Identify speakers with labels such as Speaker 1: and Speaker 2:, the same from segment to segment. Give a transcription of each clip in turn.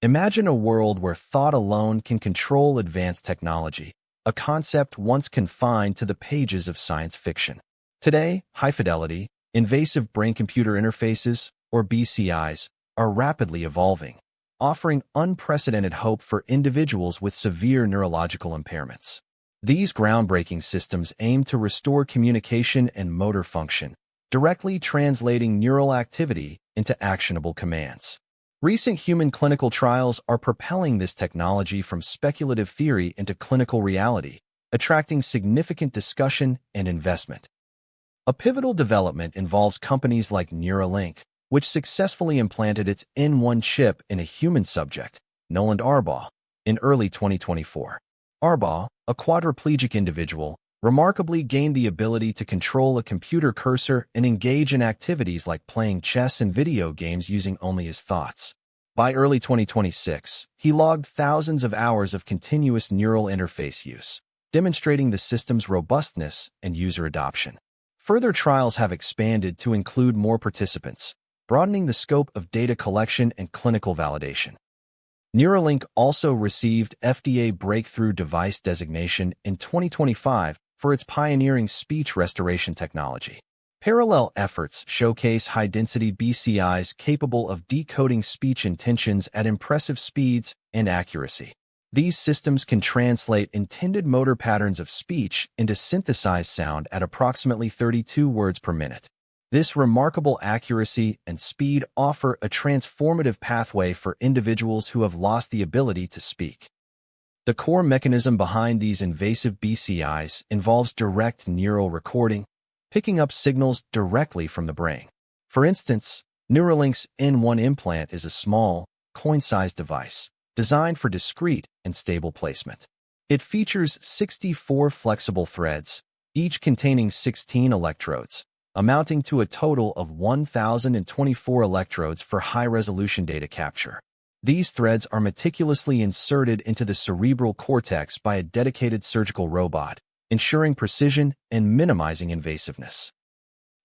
Speaker 1: Imagine a world where thought alone can control advanced technology, a concept once confined to the pages of science fiction. Today, high-fidelity, invasive brain-computer interfaces, or BCIs, are rapidly evolving, offering unprecedented hope for individuals with severe neurological impairments. These groundbreaking systems aim to restore communication and motor function, directly translating neural activity into actionable commands. Recent human clinical trials are propelling this technology from speculative theory into clinical reality, attracting significant discussion and investment. A pivotal development involves companies like Neuralink, which successfully implanted its N1 chip in a human subject, Noland Arbaugh, in early 2024. Arbaugh, a quadriplegic individual, remarkably gained the ability to control a computer cursor and engage in activities like playing chess and video games using only his thoughts. By early 2026, he logged thousands of hours of continuous neural interface use, demonstrating the system's robustness and user adoption. Further trials have expanded to include more participants, broadening the scope of data collection and clinical validation. Neuralink also received FDA Breakthrough Device designation in 2025 for its pioneering speech restoration technology. Parallel efforts showcase high-density BCIs capable of decoding speech intentions at impressive speeds and accuracy. These systems can translate intended motor patterns of speech into synthesized sound at approximately 32 words per minute. This remarkable accuracy and speed offer a transformative pathway for individuals who have lost the ability to speak. The core mechanism behind these invasive BCIs involves direct neural recording, picking up signals directly from the brain. For instance, Neuralink's N1 implant is a small, coin-sized device designed for discrete and stable placement. It features 64 flexible threads, each containing 16 electrodes, amounting to a total of 1,024 electrodes for high-resolution data capture. These threads are meticulously inserted into the cerebral cortex by a dedicated surgical robot, ensuring precision and minimizing invasiveness.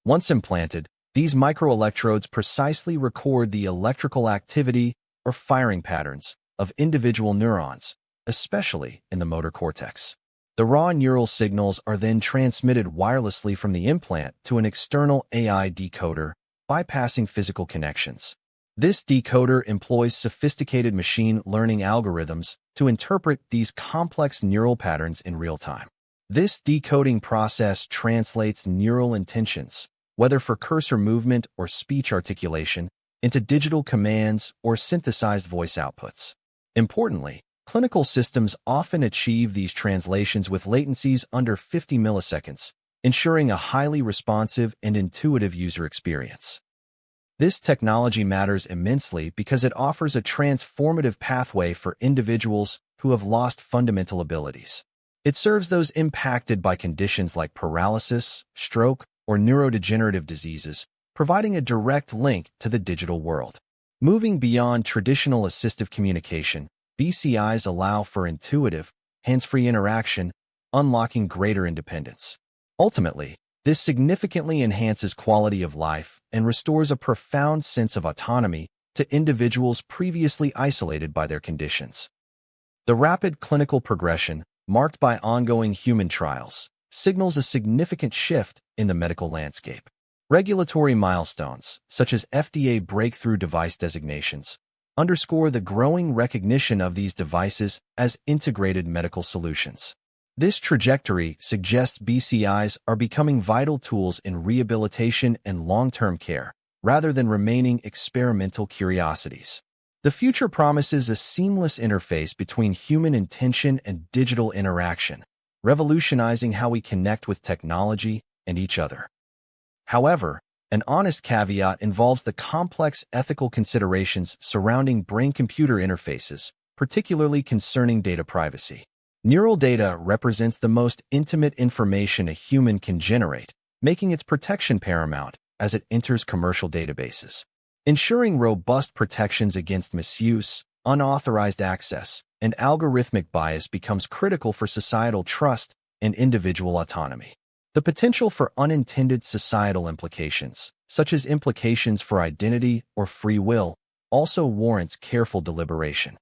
Speaker 1: Once implanted, these microelectrodes precisely record the electrical activity or firing patterns of individual neurons, especially in the motor cortex. The raw neural signals are then transmitted wirelessly from the implant to an external AI decoder, bypassing physical connections. This decoder employs sophisticated machine learning algorithms to interpret these complex neural patterns in real time. This decoding process translates neural intentions, whether for cursor movement or speech articulation, into digital commands or synthesized voice outputs. Importantly, clinical systems often achieve these translations with latencies under 50 milliseconds, ensuring a highly responsive and intuitive user experience. This technology matters immensely because it offers a transformative pathway for individuals who have lost fundamental abilities. It serves those impacted by conditions like paralysis, stroke, or neurodegenerative diseases, providing a direct link to the digital world. Moving beyond traditional assistive communication, BCIs allow for intuitive, hands-free interaction, unlocking greater independence. Ultimately, this significantly enhances quality of life and restores a profound sense of autonomy to individuals previously isolated by their conditions. The rapid clinical progression, marked by ongoing human trials, signals a significant shift in the medical landscape. Regulatory milestones, such as FDA Breakthrough Device designations, underscore the growing recognition of these devices as integrated medical solutions. This trajectory suggests BCIs are becoming vital tools in rehabilitation and long-term care, rather than remaining experimental curiosities. The future promises a seamless interface between human intention and digital interaction, revolutionizing how we connect with technology and each other. However, an honest caveat involves the complex ethical considerations surrounding brain-computer interfaces, particularly concerning data privacy. Neural data represents the most intimate information a human can generate, making its protection paramount as it enters commercial databases. Ensuring robust protections against misuse, unauthorized access, and algorithmic bias becomes critical for societal trust and individual autonomy. The potential for unintended societal implications, such as implications for identity or free will, also warrants careful deliberation.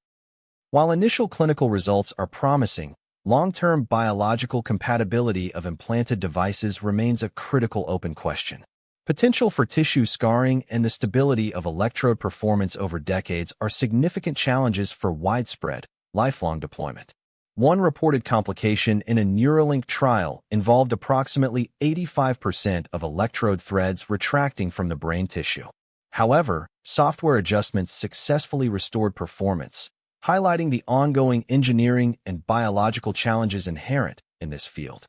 Speaker 1: While initial clinical results are promising, long-term biological compatibility of implanted devices remains a critical open question. Potential for tissue scarring and the stability of electrode performance over decades are significant challenges for widespread, lifelong deployment. One reported complication in a Neuralink trial involved approximately 85% of electrode threads retracting from the brain tissue. However, software adjustments successfully restored performance, highlighting the ongoing engineering and biological challenges inherent in this field.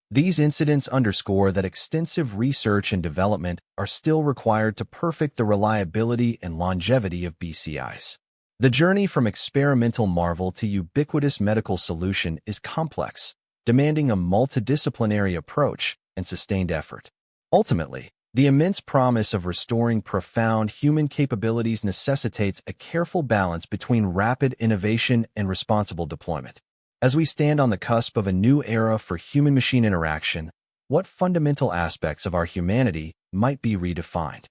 Speaker 1: These incidents underscore that extensive research and development are still required to perfect the reliability and longevity of BCIs. The journey from experimental marvel to ubiquitous medical solution is complex, demanding a multidisciplinary approach and sustained effort. Ultimately, the immense promise of restoring profound human capabilities necessitates a careful balance between rapid innovation and responsible deployment. As we stand on the cusp of a new era for human-machine interaction, what fundamental aspects of our humanity might be redefined?